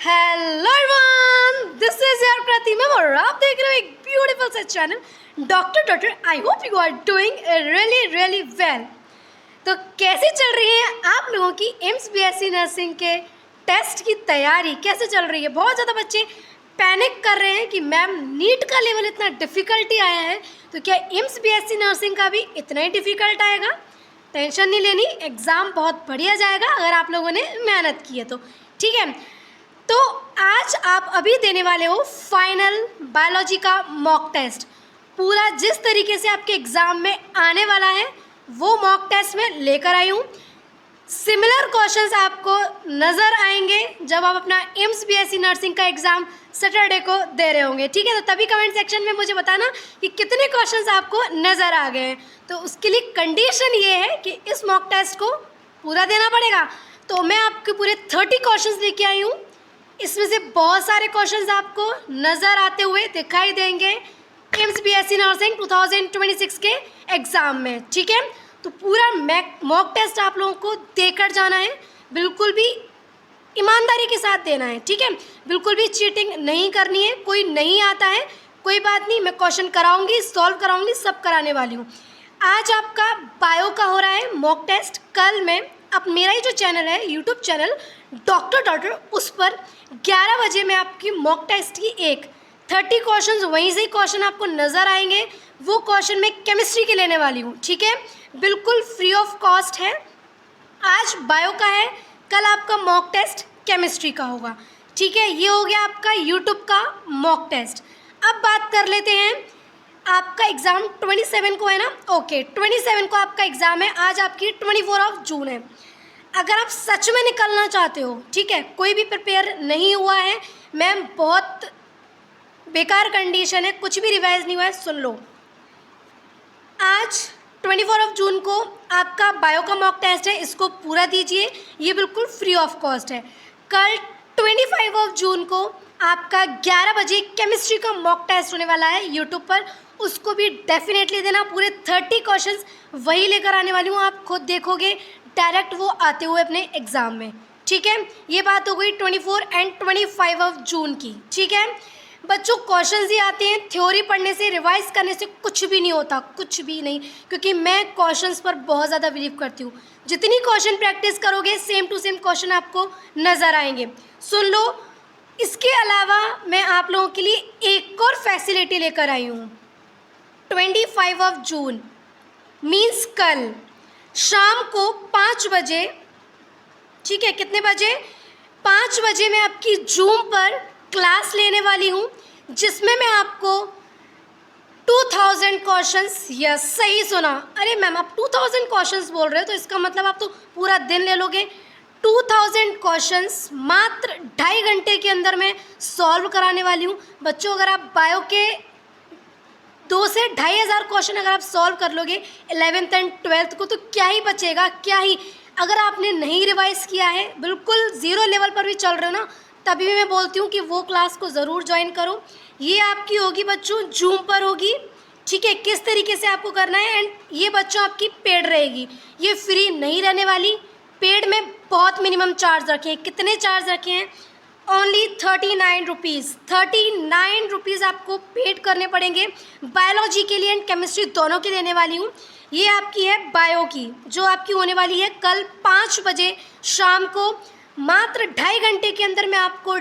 Hello everyone, this is your Pratima और आप देख रहे हो एक ब्यूटीफुल सा channel doctor. I hope you are doing really well. तो कैसे चल रही है आप लोगों की एम्स बीएससी नर्सिंग के टेस्ट की तैयारी कैसे चल रही है? बहुत ज़्यादा बच्चे पैनिक कर रहे हैं कि मैम नीट का लेवल इतना डिफ़िकल्टी आया है, तो क्या एम्स बीएससी नर्सिंग का भी इतना ही डिफ़िकल्ट आएगा? टेंशन नहीं लेनी, एग्ज़ाम बहुत बढ़िया जाएगा अगर आप लोगों ने मेहनत की है तो। ठीक है, तो आज आप अभी देने वाले हो फाइनल बायोलॉजी का मॉक टेस्ट। पूरा जिस तरीके से आपके एग्ज़ाम में आने वाला है वो मॉक टेस्ट में लेकर आई हूँ। सिमिलर क्वेश्चंस आपको नज़र आएंगे जब आप अपना एम्स बीएससी नर्सिंग का एग्ज़ाम सैटरडे को दे रहे होंगे। ठीक है, तो तभी कमेंट सेक्शन में मुझे बताना कि कितने क्वेश्चंस आपको नज़र आ गए हैं। तो उसके लिए कंडीशन ये है कि इस मॉक टेस्ट को पूरा देना पड़ेगा। तो मैं आपके पूरे 30 क्वेश्चंस लेके आई हूँ। इसमें से बहुत सारे क्वेश्चंस आपको नज़र आते हुए दिखाई देंगे एम्स बीएससी नर्सिंग 2026 के एग्ज़ाम में। ठीक है, तो पूरा मॉक टेस्ट आप लोगों को देकर जाना है, बिल्कुल भी ईमानदारी के साथ देना है। ठीक है, बिल्कुल भी चीटिंग नहीं करनी है। कोई नहीं आता है कोई बात नहीं, मैं क्वेश्चन कराऊंगी, सॉल्व कराऊंगी, सब कराने वाली हूँ। आज आपका बायो का हो रहा है मॉक टेस्ट। कल मैं अब मेरा ही जो चैनल है यूट्यूब चैनल डॉक्टर उस पर 11 बजे मैं आपकी मॉक टेस्ट की 30 क्वेश्चन वहीं से ही क्वेश्चन आपको नज़र आएंगे। वो क्वेश्चन मैं केमिस्ट्री के लेने वाली हूँ। ठीक है, बिल्कुल फ्री ऑफ कॉस्ट है। आज बायो का है, कल आपका मॉक टेस्ट केमिस्ट्री का होगा। ठीक है, ये हो गया आपका यूट्यूब का मॉक टेस्ट। अब बात कर लेते हैं, आपका एग्ज़ाम 27 को है ना? ओके, 27 को आपका एग्ज़ाम है। आज आपकी 24 जून है। अगर आप सच में निकलना चाहते हो, ठीक है, कोई भी प्रिपेयर नहीं हुआ है, मैम बहुत बेकार कंडीशन है, कुछ भी रिवाइज नहीं हुआ है, सुन लो। आज 24 जून को आपका बायो का मॉक टेस्ट है, इसको पूरा दीजिए, ये बिल्कुल फ्री ऑफ कॉस्ट है। कल 25 जून को आपका 11 बजे केमिस्ट्री का मॉक टेस्ट होने वाला है यूट्यूब पर, उसको भी डेफिनेटली देना। पूरे 30 क्वेश्चंस वही लेकर आने वाली हूँ, आप खुद देखोगे डायरेक्ट वो आते हुए अपने एग्ज़ाम में। ठीक है, ये बात हो गई 24 एंड 25 जून की। ठीक है बच्चों, क्वेश्चंस ही आते हैं, थ्योरी पढ़ने से, रिवाइज करने से कुछ भी नहीं होता, कुछ भी नहीं, क्योंकि मैं क्वेश्चंस पर बहुत ज़्यादा बिलीव करती हूँ। जितनी क्वेश्चन प्रैक्टिस करोगे सेम टू सेम क्वेश्चन आपको नज़र आएंगे। सुन लो, इसके अलावा मैं आप लोगों के लिए एक और फैसिलिटी लेकर आई हूँ। 25 जून मीन्स कल शाम को 5 बजे, ठीक है, कितने बजे? 5 बजे मैं आपकी जूम पर क्लास लेने वाली हूँ, जिसमें मैं आपको 2000 क्वेश्चंस, यस सही सुना, अरे मैम आप 2000 क्वेश्चंस बोल रहे हो तो इसका मतलब आप तो पूरा दिन ले लोगे। 2000 क्वेश्चंस मात्र 2.5 घंटे के अंदर मैं सॉल्व कराने वाली हूँ। बच्चों, अगर आप बायो के 2 से 2500 क्वेश्चन अगर आप सॉल्व कर लोगे 11th एंड 12th को, तो क्या ही बचेगा, क्या ही। अगर आपने नहीं रिवाइज किया है, बिल्कुल ज़ीरो लेवल पर भी चल रहे हो ना, तभी भी मैं बोलती हूँ कि वो क्लास को ज़रूर ज्वाइन करो। ये आपकी होगी बच्चों, जूम पर होगी। ठीक है, किस तरीके से आपको करना है, एंड ये बच्चों आपकी पेड रहेगी, ये फ्री नहीं रहने वाली। पेड में बहुत मिनिमम चार्ज रखे हैं। कितने चार्ज रखे हैं? Only 39 rupees. 39 रुपीज़ आपको पेड करने पड़ेंगे। बायोलॉजी के लिए एंड केमिस्ट्री दोनों के लेने वाली हूँ। ये आपकी है बायो की, जो आपकी होने वाली है कल 5 बजे शाम को। मात्र 2.5 घंटे के अंदर मैं आपको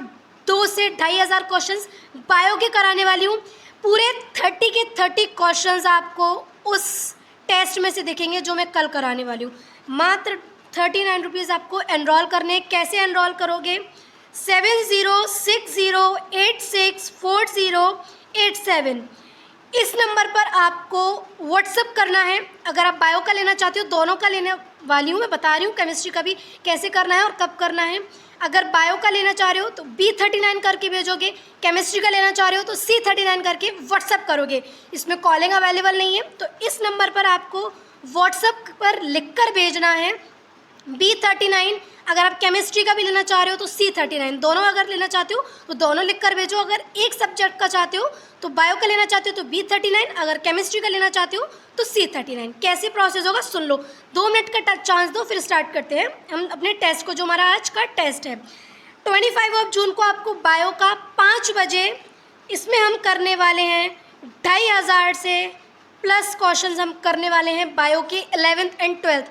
2 से 2500 क्वेश्चंस बायो के कराने वाली हूँ। पूरे 30 के 30 क्वेश्चंस आपको उस टेस्ट में से दिखेंगे जो मैं कल कराने वाली हूँ। मात्र 39 रुपीज़ आपको एनरोल करने। कैसे एनरोल करोगे? 7060864087 इस नंबर पर आपको व्हाट्सअप करना है। अगर आप बायो का लेना चाहते हो, दोनों का लेने वाली हूँ, मैं बता रही हूँ केमिस्ट्री का भी कैसे करना है और कब करना है। अगर बायो का लेना चाह रहे हो तो B39 करके भेजोगे, केमिस्ट्री का लेना चाह रहे हो तो C39 करके व्हाट्सअप करोगे। इसमें कॉलिंग अवेलेबल नहीं है, तो इस नंबर पर आपको व्हाट्सअप पर लिख कर भेजना है B39। अगर आप केमिस्ट्री का भी लेना चाह रहे हो तो C39, दोनों अगर लेना चाहते हो तो दोनों लिख कर भेजो। अगर एक सब्जेक्ट का चाहते हो तो बायो का लेना चाहते हो तो B39, अगर केमिस्ट्री का लेना चाहते हो तो C39। कैसे प्रोसेस होगा सुन लो, 2 मिनट का चांस दो, फिर स्टार्ट करते हैं हम अपने टेस्ट को, जो हमारा आज का टेस्ट है। 25 जून को आपको बायो का 5 बजे, इसमें हम करने वाले हैं 2500 से प्लस क्वेश्चंस हम करने वाले हैं बायो के 11th एंड 12th।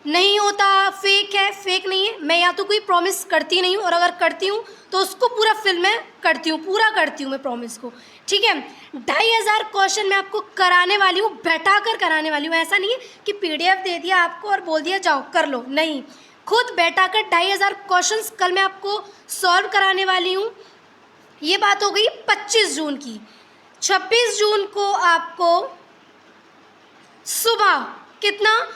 नहीं होता, फेक है, फेक नहीं है, मैं या तो कोई प्रॉमिस करती नहीं हूँ, और अगर करती हूँ तो उसको पूरा फिल मैं करती हूँ, पूरा करती हूँ मैं प्रॉमिस को, ठीक है। 2500 क्वेश्चन मैं आपको कराने वाली हूँ, बैठा कर कराने वाली हूँ। ऐसा नहीं है कि PDF दे दिया आपको और बोल दिया जाओ कर लो, नहीं, खुद बैठा कर 2500 क्वेश्चंस कल मैं आपको सॉल्व कराने वाली हूँ। ये बात हो गई 25 जून की। 26 जून को आपको सुबह कितना,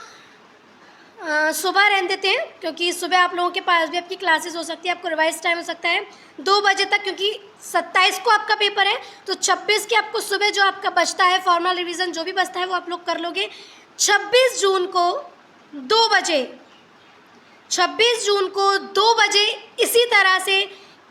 सुबह रहने देते हैं क्योंकि सुबह आप लोगों के पास भी आपकी क्लासेस हो सकती है, आपको रिवाइज टाइम हो सकता है 2 बजे तक, क्योंकि 27 को आपका पेपर है, तो 26 की आपको सुबह जो आपका बचता है फॉर्मल रिवीजन जो भी बचता है वो आप लोग कर लोगे। 26 जून को 2 बजे, 26 जून को 2 बजे इसी तरह से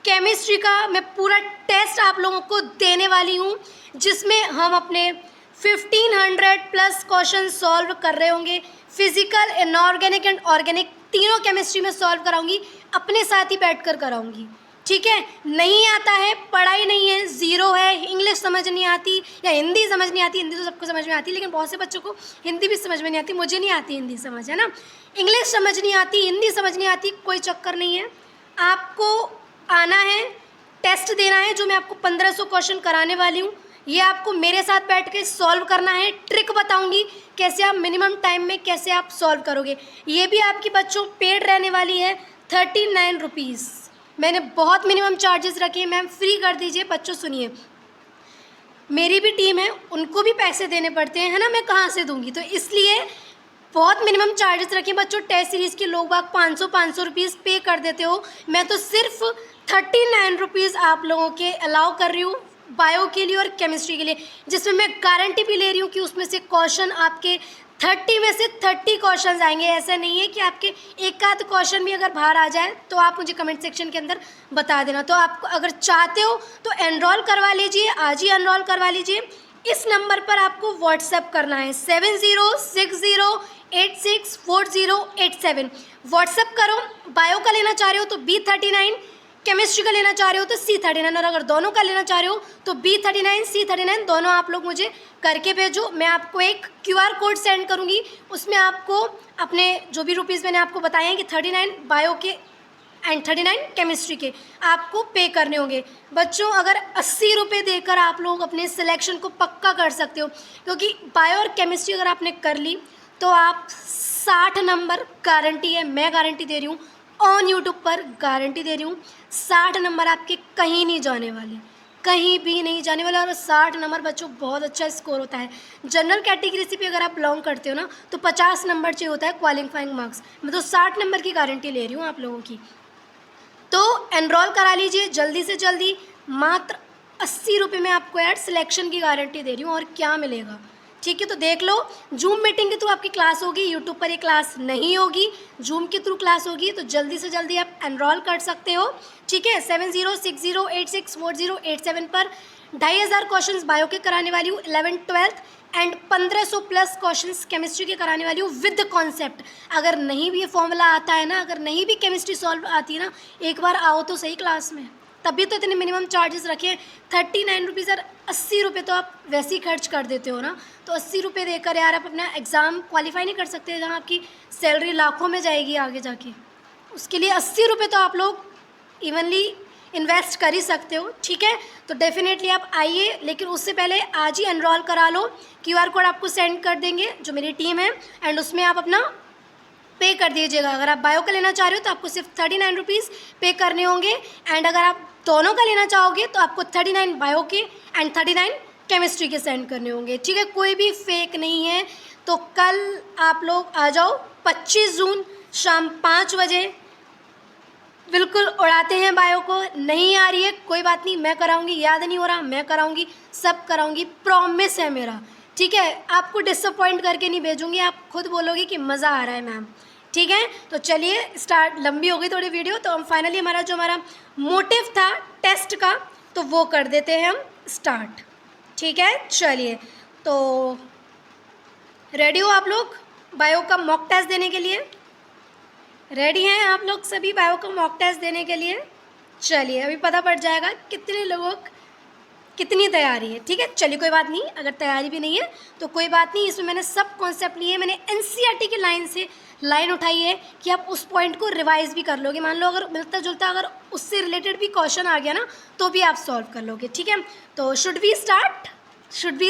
केमिस्ट्री का मैं पूरा टेस्ट आप लोगों को देने वाली हूँ, जिसमें हम अपने 1500 प्लस क्वेश्चन सॉल्व कर रहे होंगे। फिजिकल, इनऑर्गेनिक एंड ऑर्गेनिक तीनों केमिस्ट्री में सॉल्व कराऊंगी, अपने साथ ही बैठकर कराऊंगी, ठीक है। नहीं आता है, पढ़ाई नहीं है, ज़ीरो है, इंग्लिश समझ नहीं आती या हिंदी समझ नहीं आती, हिंदी तो सबको समझ में आती है लेकिन बहुत से बच्चों को हिंदी भी समझ में नहीं आती, मुझे नहीं आती हिंदी समझ, है ना। इंग्लिश समझ नहीं आती, हिंदी समझ नहीं आती, कोई चक्कर नहीं है, आपको आना है, टेस्ट देना है, जो मैं आपको 1500 क्वेश्चन कराने वाली हूँ। ये आपको मेरे साथ बैठ के सॉल्व करना है, ट्रिक बताऊंगी कैसे आप मिनिमम टाइम में कैसे आप सॉल्व करोगे। ये भी आपकी बच्चों पेड रहने वाली है 39 रुपीज़। मैंने बहुत मिनिमम चार्जेस रखे हैं, मैम फ्री कर दीजिए। बच्चों सुनिए, मेरी भी टीम है, उनको भी पैसे देने पड़ते हैं, है ना, मैं कहाँ से दूंगी, तो इसलिए बहुत मिनिमम चार्जेस रखे बच्चों। टेस्ट सीरीज़ के लोग बाग 500 रुपीज़ पे कर देते हो, मैं तो सिर्फ 39 रुपीज़ आप लोगों के अलाउ कर रही हूँ बायो के लिए और केमिस्ट्री के लिए, जिसमें मैं गारंटी भी ले रही हूँ कि उसमें से क्वेश्चन आपके 30 में से 30 क्वेश्चन आएंगे। ऐसा नहीं है कि आपके एक आध क्वेश्चन भी अगर बाहर आ जाए तो आप मुझे कमेंट सेक्शन के अंदर बता देना। तो आप अगर चाहते हो तो एनरोल करवा लीजिए, आज ही एनरोल करवा लीजिए। इस नंबर पर आपको व्हाट्सएप करना है 7060864087। व्हाट्सएप करो। बायो का लेना चाह रहे हो तो B39, केमिस्ट्री का लेना चाह रहे हो तो C39, और अगर दोनों का लेना चाह रहे हो तो B39 C39 दोनों आप लोग मुझे करके भेजो। मैं आपको एक QR कोड सेंड करूँगी, उसमें आपको अपने जो भी रुपीज़ मैंने आपको बताए हैं कि 39 बायो के एंड 39 केमिस्ट्री के आपको पे करने होंगे। बच्चों अगर 80 रुपये देकर आप लोग अपने सिलेक्शन को पक्का कर सकते हो, क्योंकि बायो और केमिस्ट्री अगर आपने कर ली तो आप 60 नंबर गारंटी है, मैं गारंटी दे रही हूँ, ऑन यूट्यूब पर गारंटी दे रही हूँ, 60 नंबर आपके कहीं नहीं जाने वाले, कहीं भी नहीं जाने वाले। और 60 नंबर बच्चों बहुत अच्छा स्कोर होता है। जनरल कैटेगरी से भी अगर आप बिलोंग करते हो ना तो 50 नंबर चाहिए होता है क्वालिफाइंग मार्क्स, मैं तो 60 नंबर की गारंटी ले रही हूँ आप लोगों की। तो एनरोल करा लीजिए जल्दी से जल्दी, मात्र 80 रुपये में आपको ऐड सिलेक्शन की गारंटी दे रही हूँ। और क्या मिलेगा, ठीक है, तो देख लो। जूम मीटिंग के थ्रू आपकी क्लास होगी, यूट्यूब पर ये क्लास नहीं होगी, जूम के थ्रू क्लास होगी, तो जल्दी से जल्दी आप एनरोल कर सकते हो, ठीक है। 7060864087 पर 2500 क्वेश्चंस बायो के कराने वाली हूँ 11th 12th and 1500 plus questions chemistry के कराने वाली हूँ विद कॉन्सेप्ट। अगर नहीं भी ये फॉर्मूला आता है ना, अगर नहीं भी केमिस्ट्री सॉल्व आती है ना, एक बार आओ तो सही क्लास में, तभी तो इतने मिनिमम चार्जेस रखे हैं 39 रुपीज़। और 80 रुपये तो आप वैसे ही खर्च कर देते हो ना, तो 80 रुपये देकर यार आप अपना एग्ज़ाम क्वालिफाई नहीं कर सकते, जहाँ आपकी सैलरी लाखों में जाएगी आगे जाके। उसके लिए 80 रुपये तो आप लोग इवनली इन्वेस्ट कर ही सकते हो, ठीक है। तो डेफिनेटली आप आइए, लेकिन उससे पहले आज ही एनरोल करा लो। QR कोड आपको सेंड कर देंगे जो मेरी टीम है, एंड उसमें आप अपना पे कर दीजिएगा। अगर आप बायो का लेना चाह रहे हो तो आपको सिर्फ 39 रुपीज़ पे करने होंगे, एंड अगर आप दोनों का लेना चाहोगे तो आपको 39 बायो के एंड 39 केमिस्ट्री के सेंड करने होंगे, ठीक है। कोई भी फेक नहीं है। तो कल आप लोग आ जाओ 25 जून शाम 5 बजे, बिल्कुल उड़ाते हैं बायो को। नहीं आ रही है कोई बात नहीं, मैं कराऊंगी, याद नहीं हो रहा मैं कराऊंगी, सब कराऊंगी, प्रॉमिस है मेरा, ठीक है। आपको डिसअपॉइंट करके नहीं भेजूंगी, आप खुद बोलोगे कि मज़ा आ रहा है मैम, ठीक है। तो चलिए स्टार्ट, लंबी हो गई थोड़ी वीडियो, तो हम फाइनली हमारा मोटिव था टेस्ट का तो वो कर देते हैं हम स्टार्ट, ठीक है। चलिए, तो रेडी हो आप लोग बायो का मॉक टेस्ट देने के लिए? रेडी हैं आप लोग सभी बायो का मॉक टेस्ट देने के लिए? चलिए अभी पता पड़ जाएगा कितने लोगों कितनी तैयारी है। ठीक है, चलिए कोई बात नहीं, अगर तैयारी भी नहीं है तो कोई बात नहीं, इसमें मैंने सब कॉन्सेप्ट लिए, मैंने एनसीईआरटी की लाइन से लाइन उठाई है कि आप उस पॉइंट को रिवाइज भी कर लोगे। मान लो अगर मिलता जुलता अगर उससे रिलेटेड भी क्वेश्चन आ गया ना तो भी आप सॉल्व कर लोगे। ठीक है, तो शुड वी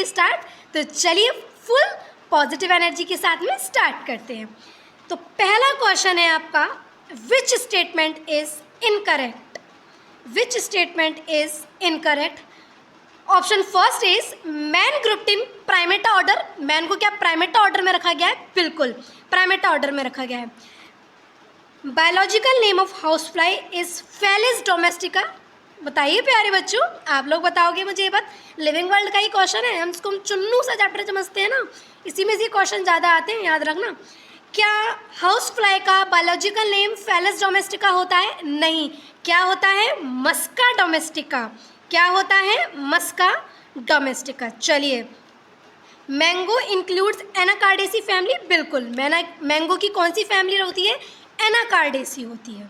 स्टार्ट? तो चलिए फुल पॉजिटिव एनर्जी के साथ में स्टार्ट करते हैं। तो पहला क्वेश्चन है आपका, which statement is incorrect? Option first is man grouped in Primata order. Man को क्या प्राइमेटा ऑर्डर में रखा गया है? बिल्कुल प्राइमेटा ऑर्डर में रखा गया है। Biological name of house fly is felis domestica. बताइए प्यारे बच्चों, आप लोग बताओगे मुझे ये बात। लिविंग वर्ल्ड का ही क्वेश्चन है, हम इसको चुन्नू सा चैप्टर समझते हैं ना, इसी में से क्वेश्चन ज़्यादा आते हैं, याद रखना। क्या हाउस फ्लाई का बायोलॉजिकल नेम फेलिस डोमेस्टिका होता है? नहीं। क्या होता है? मस्का डोमेस्टिका। क्या होता है? मस्का डोमेस्टिका। चलिए, मैंगो इंक्लूड्स एनाकार्डेसी फैमिली। बिल्कुल, मैंगो की कौन सी फैमिली होती है? एनाकार्डेसी होती है।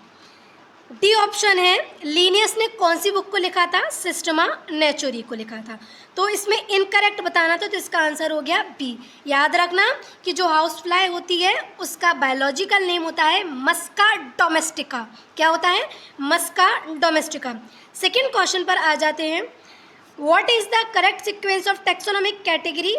डी ऑप्शन है, लीनियस ने कौन सी बुक को लिखा था? सिस्टमा नेचुरी को लिखा था। तो इसमें इनकरेक्ट बताना था, तो इसका आंसर हो गया बी। याद रखना कि जो हाउस फ्लाई होती है उसका बायोलॉजिकल नेम होता है मस्का डोमेस्टिका। क्या होता है? मस्का डोमेस्टिका। सेकेंड क्वेश्चन पर आ जाते हैं, what is the correct sequence of taxonomic category?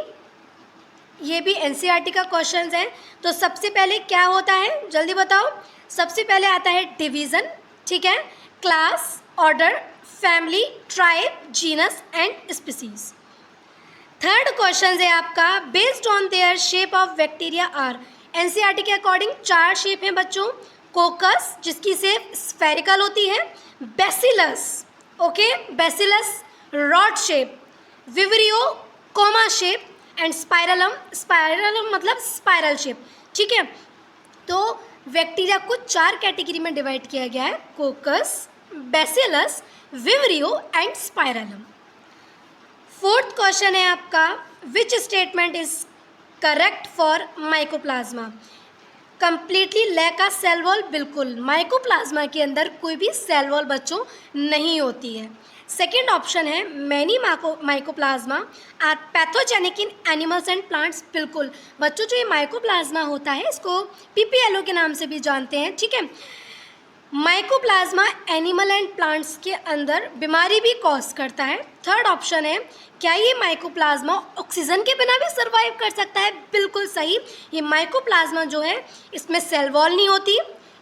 ये भी एनसीईआरटी का क्वेश्चन है। तो सबसे पहले क्या होता है, जल्दी बताओ। सबसे पहले आता है डिवीज़न, ठीक है, class, order, family, tribe, genus and species. Third question है आपका, based on their shape of bacteria are. NCERT के अकॉर्डिंग 4 शेप हैं बच्चों। कोकस जिसकी शेप स्फेरिकल होती है, bacillus, okay, bacillus rod shape, vibrio comma shape and spirillum, spirillum मतलब spiral shape. ठीक है, तो बैक्टीरिया को 4 कैटेगरी में डिवाइड किया गया है, coccus, bacillus, vibrio and spirillum. Fourth question है आपका, which statement is correct for mycoplasma? Completely lack of cell wall. बिल्कुल, माइकोप्लाज्मा के अंदर कोई भी सेल वॉल बच्चों नहीं होती है। सेकेंड ऑप्शन है, many mycoplasma are pathogenic in animals and plants. बिल्कुल बच्चों, जो ये माइकोप्लाज्मा होता है इसको पीपीएलओ के नाम से भी जानते हैं। ठीक है, माइकोप्लाज्मा एनिमल एंड प्लांट्स के अंदर बीमारी भी कॉज करता है। थर्ड ऑप्शन है, क्या ये माइकोप्लाज्मा ऑक्सीजन के बिना भी सर्वाइव कर सकता है? बिल्कुल सही, ये माइकोप्लाज्मा जो है इसमें सेल वॉल नहीं होती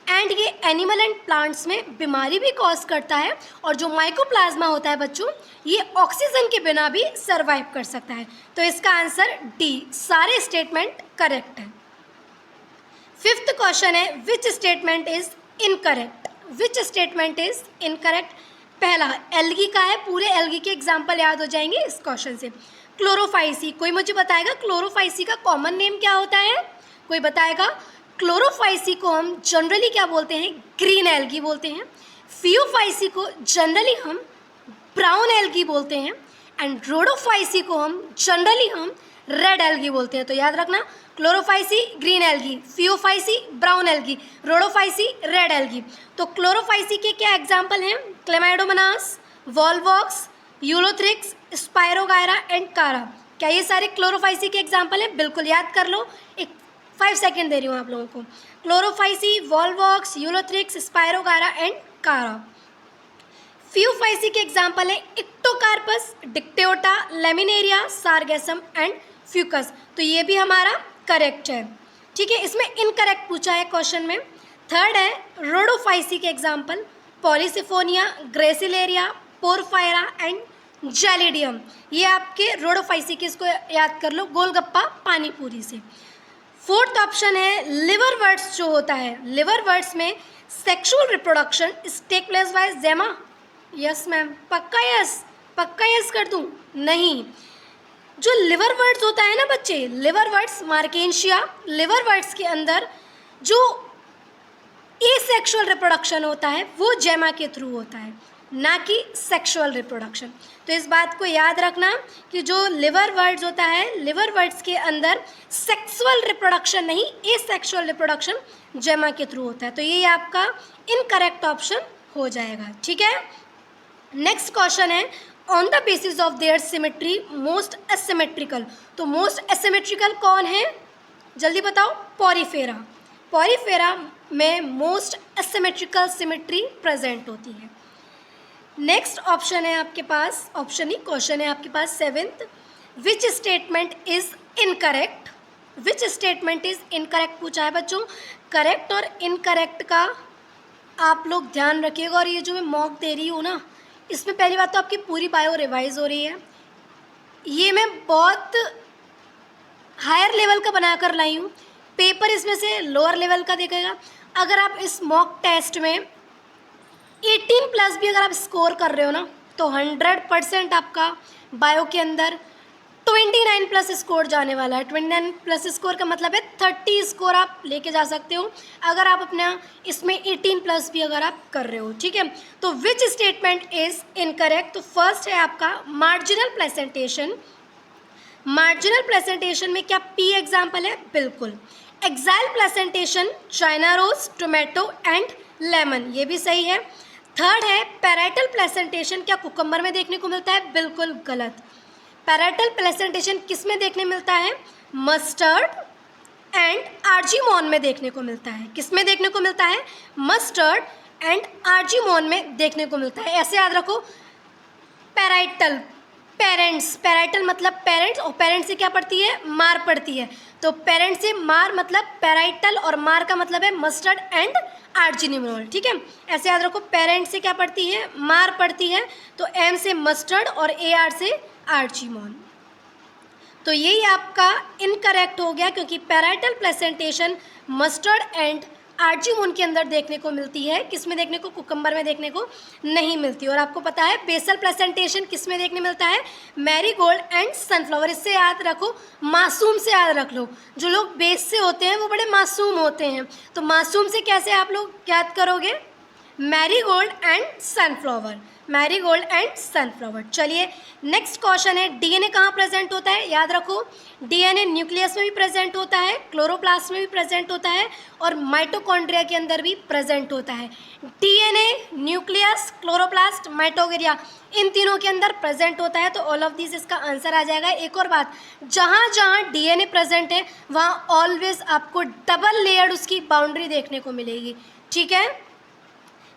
एंड ये एनिमल एंड प्लांट्स में बीमारी भी कॉज करता है। और जो माइकोप्लाज्मा होता है बच्चों, ये ऑक्सीजन के बिना भी सर्वाइव कर सकता है। तो इसका आंसर डी, सारे स्टेटमेंट करेक्ट है। फिफ्थ क्वेश्चन है, विच statement is incorrect? Which statement is incorrect? पहला एल्गी का है, पूरे एल्गी के एग्जाम्पल याद हो जाएंगे इस क्वेश्चन से। क्लोरोफाइसी, कोई मुझे बताएगा क्लोरोफाइसी का कॉमन नेम क्या होता है? कोई बताएगा? क्लोरोफाइसी को हम जनरली क्या बोलते हैं? ग्रीन एल्गी बोलते हैं। फियोफाइसी को जनरली हम ब्राउन एल्गी बोलते हैं एंड रोडोफाइसी को हम जनरली रेड एल्गी बोलते हैं। तो याद रखना, Chlorophyceae green algae, Phaeophyceae brown algae, Rhodophyceae red algae. तो क्लोरोफाइसी के क्या एग्जाम्पल हैं? Chlamydomonas, Volvox, Ulothrix, spirogyra and कारा। क्या ये सारे क्लोरोफाइसी के एग्जाम्पल हैं? बिल्कुल याद कर लो, एक 5 सेकेंड दे रही हूँ आप लोगों को। Chlorophyceae, Volvox, Ulothrix, spirogyra and कारा। फियोफाइसी के एग्जाम्पल है इक्टोकार्पस, डिक्टेओटा, लेमिनेरिया, सार्गेसम एंड फ्यूकस। तो ये भी हमारा करेक्ट है। ठीक है, इसमें इनकरेक्ट पूछा है क्वेश्चन में। थर्ड है रोडोफाइसी के example Polysiphonia, gracilaria, porphyra and gelidium. ये आपके रोडोफाइसी के, इसको याद कर लो, गोलगप्पा पानीपुरी से। फोर्थ ऑप्शन है लिवरवर्ट्स जो होता है, लिवरवर्ट्स में sexual reproduction is take place by gemma. Yes ma'am, पक्का यस, पक्का यस कर दूं? नहीं, जो लिवरवर्ट्स होता है ना बच्चे, लिवरवर्ट्स मार्केंशिया, लिवरवर्ट्स के अंदर जो एसेक्सुअल रिप्रोडक्शन होता है वो जेमा के थ्रू होता है, ना कि सेक्सुअल रिप्रोडक्शन। तो इस बात को याद रखना कि जो लिवरवर्ट्स होता है, लिवरवर्ट्स के अंदर सेक्सुअल रिप्रोडक्शन नहीं, एसेक्सुअल रिप्रोडक्शन जेमा के थ्रू होता है। तो ये आपका इनकरेक्ट ऑप्शन हो जाएगा, ठीक है। नेक्स्ट क्वेश्चन है, on the basis of their symmetry most asymmetrical. तो मोस्ट एसिमेट्रिकल कौन है, जल्दी बताओ। पॉरीफेरा। पॉरीफेरा में मोस्ट एसिमेट्रिकल सिमेट्री प्रेजेंट होती है। नेक्स्ट ऑप्शन है आपके पास, ऑप्शन ही क्वेश्चन है आपके पास 7th, which statement is incorrect. Which statement is incorrect पूछा है बच्चों। करेक्ट और इनकरेक्ट का आप लोग ध्यान रखिएगा। और ये जो मैं मॉक दे रही हूँ ना, इसमें पहली बात तो आपकी पूरी बायो रिवाइज हो रही है। ये मैं बहुत हायर लेवल का बनाकर लाई हूँ, पेपर इसमें से लोअर लेवल का देखेगा। अगर आप इस मॉक टेस्ट में 18+ भी अगर आप स्कोर कर रहे हो ना, तो 100% आपका बायो के अंदर 29+ स्कोर जाने वाला है। 29+ स्कोर का मतलब है 30 स्कोर आप लेके जा सकते हो अगर आप अपना इसमें 18+ भी अगर आप कर रहे हो, ठीक है। तो विच स्टेटमेंट इज इनकरेक्ट। तो फर्स्ट है आपका मार्जिनल प्रेजेंटेशन। मार्जिनल प्रेजेंटेशन में क्या पी एग्जाम्पल है, बिल्कुल। Axile presentation, China rose, tomato and lemon, ये भी सही है। थर्ड है पैराइटल प्रेजेंटेशन, क्या कुकम्बर में देखने को मिलता है, बिल्कुल गलत। पैराइटल प्रेजेंटेशन किस में देखने मिलता है, मस्टर्ड एंड आर्जीमोन में देखने को मिलता है। किस में देखने को मिलता है, मस्टर्ड एंड आर्जीमोन में देखने को मिलता है। ऐसे याद रखो। पैराइटल, पेरेंट्स, पैराइटल मतलब पेरेंट्स, और पेरेंट्स से क्या पड़ती है, मार पड़ती है। तो पेरेंट्स से मार मतलब पैराइटल, और मार का मतलब है मस्टर्ड एंड आर्जिनिमोल, ठीक है। ऐसे याद रखो, पेरेंट्स से क्या पड़ती है, मार पड़ती है, तो एम से मस्टर्ड और AR से आर्जिमोन। तो यही आपका इनकरेक्ट हो गया, क्योंकि parietal presentation mustard and argemone के अंदर देखने को मिलती है, किस में देखने को, कुकम्बर में देखने को नहीं मिलती। और आपको पता है बेसल प्रेजेंटेशन किस में देखने मिलता है, मैरीगोल्ड एंड सनफ्लावर। इससे याद रखो, मासूम से याद रख लो। जो लोग बेस से होते हैं वो बड़े मासूम होते हैं, तो मासूम से कैसे आप लोग याद करोगे, marigold and sunflower, marigold and sunflower. चलिए नेक्स्ट क्वेश्चन है, डीएनए कहाँ प्रेजेंट होता है, याद रखो। डीएनए न्यूक्लियस में भी प्रेजेंट होता है, क्लोरोप्लास्ट में भी प्रेजेंट होता है, और माइटोकॉन्ड्रिया के अंदर भी प्रेजेंट होता है। डीएनए, न्यूक्लियस, क्लोरोप्लास्ट, माइटोकॉन्ड्रिया, इन तीनों के अंदर प्रेजेंट होता है। तो ऑल ऑफ दिस इसका आंसर आ जाएगा। एक और बात, जहाँ जहाँ डीएनए प्रेजेंट है वहाँ ऑलवेज आपको डबल लेयर्ड उसकी बाउंड्री देखने को मिलेगी, ठीक है।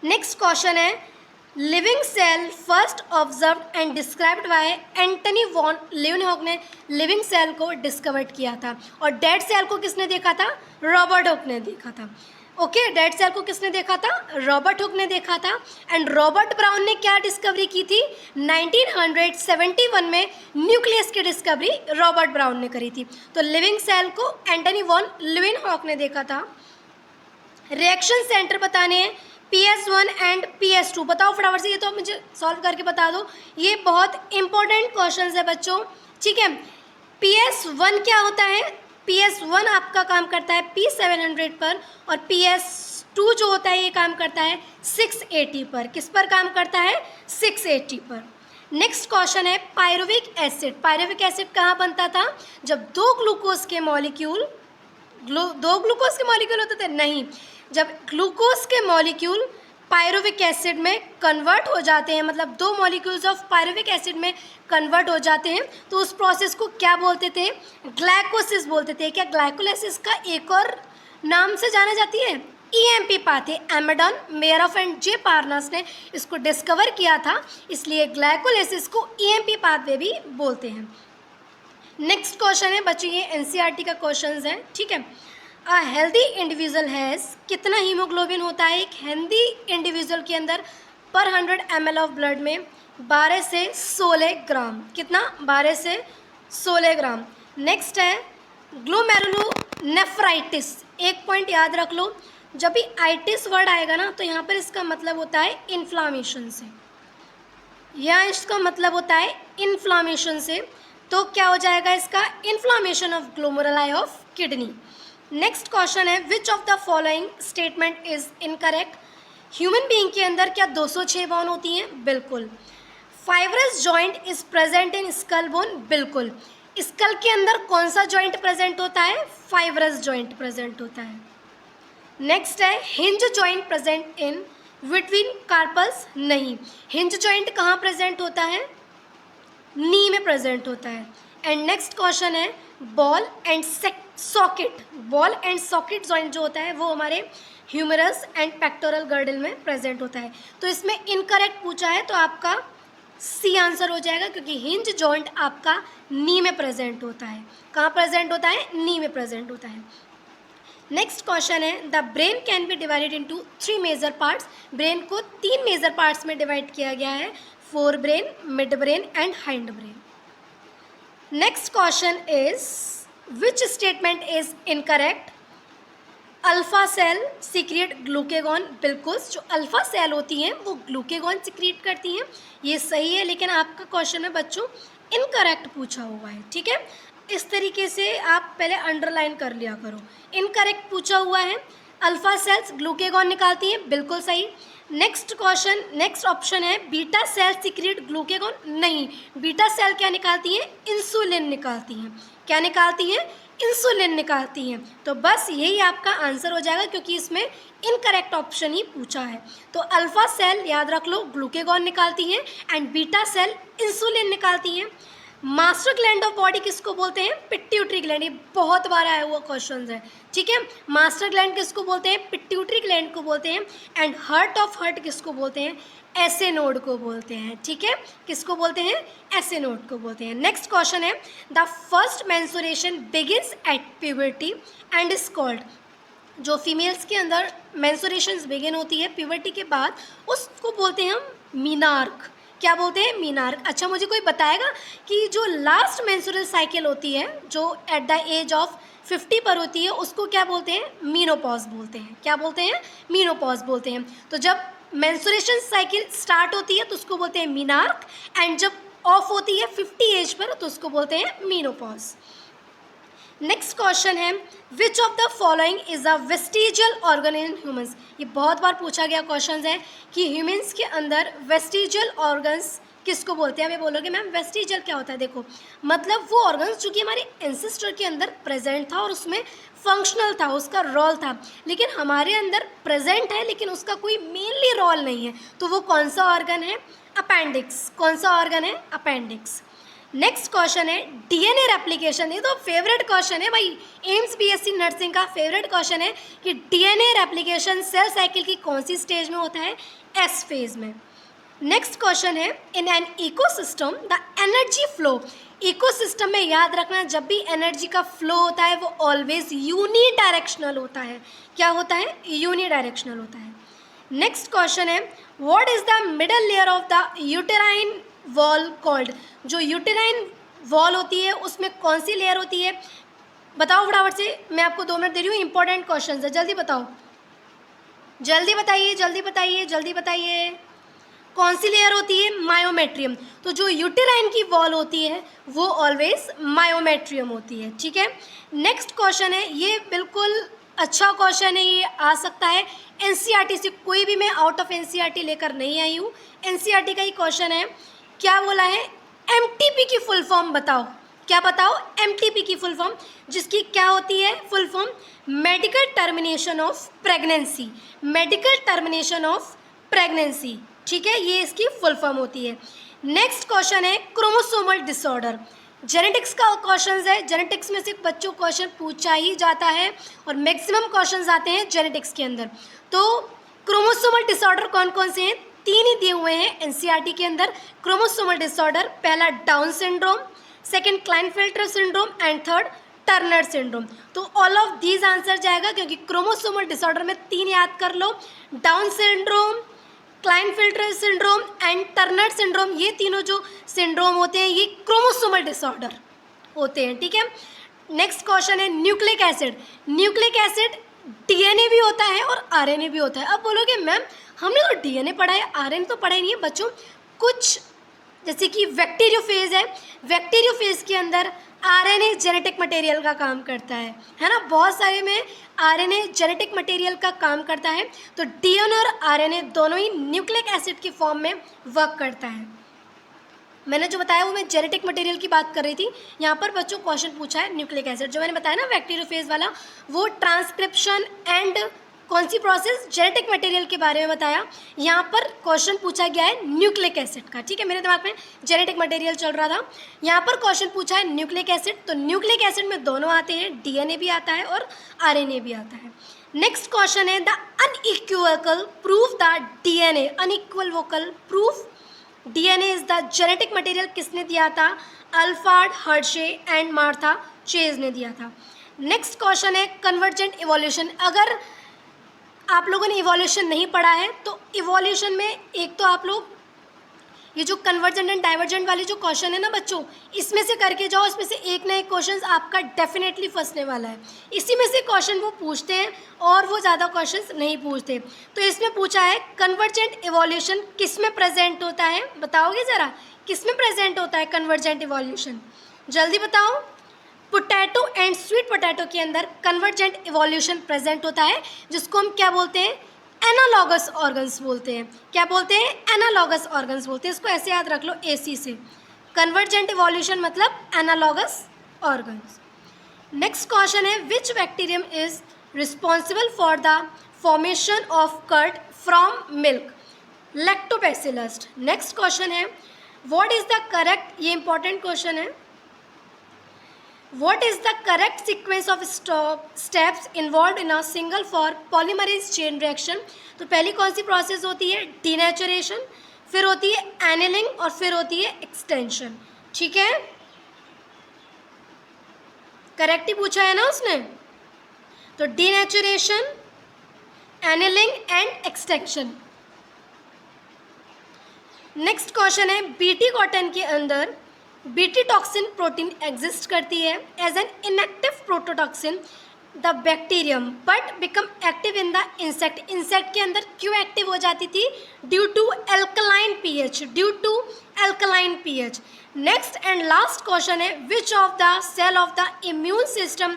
नेक्स्ट क्वेश्चन है, living cell first observed and described by Antony van Leeuwenhoek ने लिविंग सेल को डिस्कवर किया था। और डेड सेल को किसने देखा था, रॉबर्ट हुक ने देखा था। ओके, डेड सेल को किसने देखा था, रॉबर्ट हुक ने देखा था। एंड रॉबर्ट ब्राउन ने क्या डिस्कवरी की थी, 1971 में न्यूक्लियस की डिस्कवरी रॉबर्ट ब्राउन ने करी थी। तो लिविंग सेल को एंटनी वॉन लीeuwenhoek ने देखा था। रिएक्शन सेंटर बताने हैं, PS1 एंड PS2, बताओ फटाफट से, ये तो आप मुझे सॉल्व करके बता दो। ये बहुत इंपॉर्टेंट क्वेश्चन है बच्चों, ठीक है। PS1 क्या होता है, PS1 आपका काम करता है P700 पर, और PS2 जो होता है ये काम करता है 680 पर। किस पर काम करता है, 680 पर। नेक्स्ट क्वेश्चन है, पायरुविक एसिड। पायरुविक एसिड कहाँ बनता था, जब दो ग्लूकोज के मॉलिक्यूल होते थे, नहीं, जब ग्लूकोज के मॉलिक्यूल पायरुविक एसिड में कन्वर्ट हो जाते हैं, मतलब दो मॉलिक्यूल्स ऑफ पायरुविक एसिड में कन्वर्ट हो जाते हैं, तो उस प्रोसेस को क्या बोलते थे, ग्लाइकोलिसिस बोलते थे। क्या ग्लाइकोलिसिस का एक और नाम से जाना जाती है, EMP पाथे। एमेडन, मेयरॉफ एंड जे पार्नास ने इसको डिस्कवर किया था, इसलिए ग्लाइकोलिसिस को EMP पाथवे भी बोलते हैं। नेक्स्ट क्वेश्चन है बच्चों, ये NCERT का क्वेश्चन है, ठीक है। अ हेल्दी इंडिविजुअल हैज़, कितना हीमोग्लोबिन होता है एक हेल्दी इंडिविजुअल के अंदर पर 100 ml ऑफ ब्लड में, 12 से 16 ग्राम। कितना, 12 से 16 ग्राम। नेक्स्ट है ग्लोमेरुलोनेफ्राइटिस। एक पॉइंट याद रख लो, जब भी आइटिस वर्ड आएगा ना, तो यहाँ पर इसका मतलब होता है इन्फ्लामेशन से, या इसका मतलब होता है इन्फ्लामेशन से। तो क्या हो जाएगा इसका, inflammation of glomeruli of kidney. Next question है, which of the following statement is incorrect. Human being के अंदर क्या 206 बोन होती हैं, बिल्कुल। Fibrous joint is present in skull bone, बिल्कुल। स्कल के अंदर कौन सा जॉइंट प्रेजेंट होता है, फाइब्रस जॉइंट प्रेजेंट होता है। नेक्स्ट है, hinge joint present in between carpals नहीं। हिंज जॉइंट कहाँ प्रेजेंट होता है? नी में प्रेजेंट होता है। एंड नेक्स्ट क्वेश्चन है ball and socket. Ball and socket joint जो होता है वो हमारे ह्यूमरस एंड पेक्टोरल गर्डल में प्रेजेंट होता है। तो इसमें इनकरेक्ट पूछा है तो आपका सी आंसर हो जाएगा, क्योंकि हिंज जॉइंट आपका नी में प्रेजेंट होता है। कहाँ प्रेजेंट होता है? नी में प्रेजेंट होता है। नेक्स्ट क्वेश्चन है the brain can be divided into 3 major parts. Brain को 3 मेजर पार्ट्स में डिवाइड किया गया है, forebrain, midbrain and hindbrain. Next question is which statement is incorrect? Alpha cell secrete glucagon. बिल्कुल, जो alpha cell होती हैं वो ग्लूकेगॉन सीक्रेट करती हैं, ये सही है। लेकिन आपका क्वेश्चन में बच्चों इनकरेक्ट पूछा हुआ है, ठीक है। इस तरीके से आप पहले अंडरलाइन कर लिया करो। इनकरेक्ट पूछा हुआ है, अल्फा सेल्स ग्लूकेगॉन निकालती हैं, बिल्कुल सही। नेक्स्ट क्वेश्चन, नेक्स्ट ऑप्शन है बीटा सेल सीक्रेट ग्लूकेगॉन। नहीं, बीटा सेल क्या निकालती हैं? इंसुलिन निकालती हैं। क्या निकालती हैं? इंसुलिन निकालती हैं। तो बस यही आपका आंसर हो जाएगा, क्योंकि इसमें इनकरेक्ट ऑप्शन ही पूछा है। तो अल्फा सेल याद रख लो ग्लूकेगॉन निकालती हैं एंड बीटा सेल इंसुलिन निकालती हैं। मास्टर ग्लैंड ऑफ बॉडी किसको बोलते हैं? Pituitary gland. ये बहुत बार आया हुआ क्वेश्चन है, ठीक है। मास्टर ग्लैंड किसको बोलते हैं? पिट्यूटरी ग्लैंड को बोलते हैं। एंड हार्ट ऑफ हार्ट किसको बोलते हैं? ऐसे नोड को बोलते हैं, ठीक है। किसको बोलते हैं? ऐसे नोड को बोलते हैं। नेक्स्ट क्वेश्चन है the first menstruation begins at puberty and is called. जो फीमेल्स के अंदर मेंस्ट्रुएशंस बिगिन होती है प्यूबर्टी के बाद, उसको बोलते हैं हम मीनार्क। क्या बोलते हैं? मीनार्क। अच्छा, मुझे कोई बताएगा कि जो लास्ट मेंस्ट्रुअल साइकिल होती है जो एट द एज ऑफ 50 पर होती है, उसको क्या बोलते हैं? मीनोपॉज बोलते हैं। क्या बोलते हैं? मीनोपॉज बोलते हैं। तो जब मेंस्ट्रुएशन साइकिल स्टार्ट होती है तो उसको बोलते हैं मीनार्क, एंड जब ऑफ होती है 50 एज पर तो उसको बोलते हैं मीनोपॉज। नेक्स्ट क्वेश्चन है which of the following is a vestigial organ in humans. ये बहुत बार पूछा गया क्वेश्चन है कि ह्यूमंस के अंदर वेस्टिजियल ऑर्गन्स किसको बोलते हैं। अब ये बोलोगे मैम वेस्टिजियल क्या होता है? देखो, मतलब वो ऑर्गन्स जो कि हमारे एंसेस्टर के अंदर प्रेजेंट था और उसमें फंक्शनल था, उसका रोल था, लेकिन हमारे अंदर प्रेजेंट है लेकिन उसका कोई मेनली रोल नहीं है। तो वो कौन सा ऑर्गन है? अपेंडिक्स। कौन सा ऑर्गन है? अपेंडिक्स। नेक्स्ट क्वेश्चन है डीएनए रेप्लिकेशन। ये तो फेवरेट क्वेश्चन है भाई, एम्स बीएससी नर्सिंग का फेवरेट क्वेश्चन है कि डीएनए रेप्लिकेशन सेल साइकिल की कौन सी स्टेज में होता है? एस फेज में। नेक्स्ट क्वेश्चन है in an ecosystem the energy flow. Ecosystem में याद रखना जब भी एनर्जी का फ्लो होता है वो ऑलवेज यूनिडायरेक्शनल होता है। क्या होता है? यूनिडायरेक्शनल होता है। नेक्स्ट क्वेश्चन है what is the middle layer of the uterine wall called. जो यूटेराइन वॉल होती है उसमें कौन सी लेयर होती है? बताओ फटाफट से, मैं आपको 2 मिनट दे रही हूँ, इंपॉर्टेंट क्वेश्चन है, जल्दी बताओ, जल्दी बताइए, जल्दी बताइए, जल्दी बताइए। कौन सी लेयर होती है? मायोमेट्रियम। तो जो यूटेराइन की वॉल होती है वो ऑलवेज मायोमेट्रियम होती है, ठीक है। नेक्स्ट क्वेश्चन है, ये बिल्कुल अच्छा क्वेश्चन है, ये आ सकता है एनसीईआरटी से, कोई भी मैं आउट ऑफ एनसीईआरटी लेकर नहीं आई हूँ, एनसीईआरटी का ही क्वेश्चन है। क्या बोला है? एमटीपी की फुल फॉर्म बताओ। क्या बताओ? एमटीपी की फुल फॉर्म, जिसकी क्या होती है full form? Medical termination of pregnancy. Medical termination of pregnancy, ठीक है, ये इसकी फुल फॉर्म होती है। नेक्स्ट क्वेश्चन है क्रोमोसोमल डिसऑर्डर। जेनेटिक्स का क्वेश्चन है, जेनेटिक्स में से बच्चों क्वेश्चन पूछा ही जाता है और मैक्सिमम क्वेश्चंस आते हैं जेनेटिक्स के अंदर। तो क्रोमोसोमल डिसऑर्डर कौन कौन से हैं? 3 ही दिए हुए हैं एनसीईआरटी के अंदर क्रोमोसोमल डिसऑर्डर। पहला Down syndrome, second Klinefelter syndrome and third Turner syndrome. तो ऑल ऑफ दीज आंसर जाएगा, क्योंकि क्रोमोसोमल डिसऑर्डर में 3 याद कर लो, Down syndrome, Klinefelter syndrome and Turner syndrome. ये तीनों जो सिंड्रोम होते हैं ये क्रोमोसोमल डिसऑर्डर होते हैं, ठीक है। नेक्स्ट क्वेश्चन है nucleic acid. Nucleic acid DNA भी होता है और आरएनए भी होता है। अब बोलोगे मैम हमने तो डीएनए पढ़ा है, आरएनए तो पढ़ा ही नहीं है बच्चों। कुछ जैसे कि बैक्टीरियोफेज है, बैक्टीरियोफेज के अंदर आरएनए जेनेटिक मटेरियल का काम करता है ना, बहुत सारे में आरएनए जेनेटिक मटेरियल का काम करता है। तो डीएनए और आरएनए दोनों ही न्यूक्लिक एसिड की फॉर्म में वर्क करता है। मैंने जो बताया वो मैं जेनेटिक मटेरियल की बात कर रही थी। यहाँ पर बच्चों क्वेश्चन पूछा है न्यूक्लिक एसिड, जो मैंने बताया ना बैक्टीरियोफेज वाला, वो ट्रांसक्रिप्शन एंड कौन सी प्रोसेस? जेनेटिक मटेरियल के बारे में बताया। यहाँ पर क्वेश्चन पूछा गया है न्यूक्लिक एसिड का, ठीक है, मेरे दिमाग में जेनेटिक मटेरियल चल रहा था। यहाँ पर क्वेश्चन पूछा है न्यूक्लिक एसिड, तो न्यूक्लिक एसिड में दोनों आते हैं, डीएनए भी आता है और आरएनए भी आता है। नेक्स्ट क्वेश्चन है the unequal proof the DNA, unequal vocal proof DNA is the genetic material किसने दिया था? Alphard, Hershey and Martha chase ने दिया था। नेक्स्ट क्वेश्चन है कन्वर्जेंट इवोल्यूशन। अगर आप लोगों ने इवोल्यूशन नहीं पढ़ा है तो इवोल्यूशन में एक तो आप लोग ये जो कन्वर्जेंट एंड डाइवर्जेंट वाले जो क्वेश्चन है ना बच्चों, इसमें से करके जाओ, इसमें से एक ना एक क्वेश्चन आपका डेफिनेटली फंसने वाला है। इसी में से क्वेश्चन वो पूछते हैं और वो ज़्यादा क्वेश्चंस नहीं पूछते। तो इसमें पूछा है कन्वर्जेंट इवोल्यूशन किस में प्रेजेंट होता है? बताओगे ज़रा, किस में प्रेजेंट होता है कन्वर्जेंट इवोल्यूशन? जल्दी बताओ। पोटैटो एंड स्वीट पोटैटो के अंदर कन्वर्जेंट इवोल्यूशन प्रेजेंट होता है, जिसको हम क्या बोलते हैं? एनालॉगस ऑर्गन्स बोलते हैं। क्या बोलते हैं? एनालॉगस ऑर्गन्स बोलते हैं। इसको ऐसे याद रख लो, एसी से। कन्वर्जेंट इवोल्यूशन मतलब एनालॉगस ऑर्गन्स। नेक्स्ट क्वेश्चन है which bacterium is responsible for the formation of curd from milk? Lactobacillus. Next question है व्हाट इज द करेक्ट, ये इंपॉर्टेंट क्वेश्चन है, What is the correct sequence of steps involved in a single for polymerase chain reaction? तो पहली कौन सी process होती है? Denaturation, फिर होती है एनिलिंग और फिर होती है एक्सटेंशन, ठीक है? करेक्ट ही पूछा है ना उसने। तो denaturation, annealing and extension. Next question है बीटी कॉटन के अंदर बीटी टॉक्सिन प्रोटीन एग्जिस्ट करती है as an inactive protoxin the bacterium but become active in the insect. Insect के अंदर क्यों एक्टिव हो जाती थी? Due to alkaline pH, due to alkaline pH. Next and last question है which of the cell of the immune system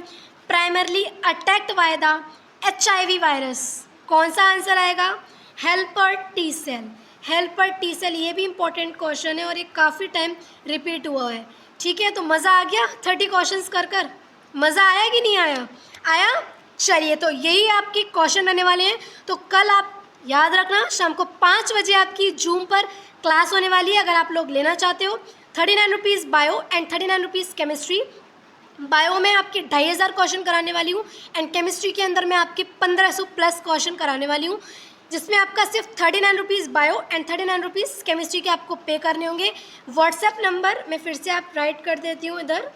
primarily attacked by the HIV virus? कौन सा answer आएगा? Helper T cell. Helper T cell, ये भी important question है और ये काफ़ी टाइम रिपीट हुआ है, ठीक है? तो मज़ा आ गया 30 क्वेश्चंस कर मज़ा आया कि नहीं आया? आया। चलिए, तो यही आपके क्वेश्चन रहने वाले हैं। तो कल आप याद रखना शाम को 5 बजे आपकी जूम पर क्लास होने वाली है। अगर आप लोग लेना चाहते हो 39 rupees bio and 39 rupees chemistry. Bio में आपके 2500 क्वेश्चन कराने वाली हूँ एंड केमिस्ट्री के अंदर मैं आपके 1500 प्लस क्वेश्चन कराने वाली हूँ, जिसमें आपका सिर्फ 39 rupees bio and 39 rupees chemistry के आपको पे करने होंगे। व्हाट्सएप नंबर मैं फिर से आप राइट कर देती हूँ इधर,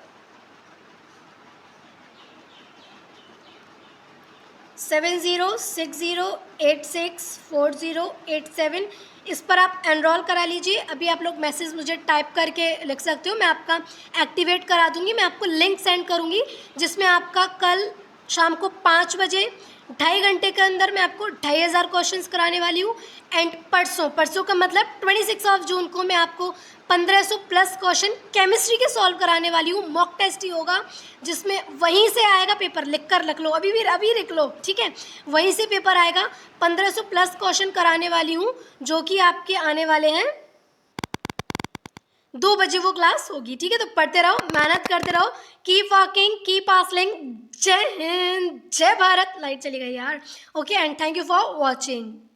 7060864087। इस पर आप एनरोल करा लीजिए। अभी आप लोग मैसेज मुझे टाइप करके लिख सकते हो, मैं आपका एक्टिवेट करा दूँगी। मैं आपको लिंक सेंड करूँगी जिसमें आपका कल शाम को 5 बजे 2.5 घंटे के अंदर मैं आपको 2500 क्वेश्चंस कराने वाली हूँ। एंड परसों का मतलब 26 जून को मैं आपको 1500 प्लस क्वेश्चन केमिस्ट्री के सॉल्व कराने वाली हूँ। मॉक टेस्ट ही होगा जिसमें वहीं से आएगा पेपर, लिख कर रख लो, अभी लिख लो, ठीक है? वहीं से पेपर आएगा। 1500 प्लस क्वेश्चन कराने वाली हूँ जो कि आपके आने वाले हैं 2 बजे वो क्लास होगी, ठीक है? तो पढ़ते रहो, मेहनत करते रहो, कीप वॉकिंग, कीप हासलिंग। जय हिंद, जय भारत। लाइट चली गई यार। Okay and thank you for watching.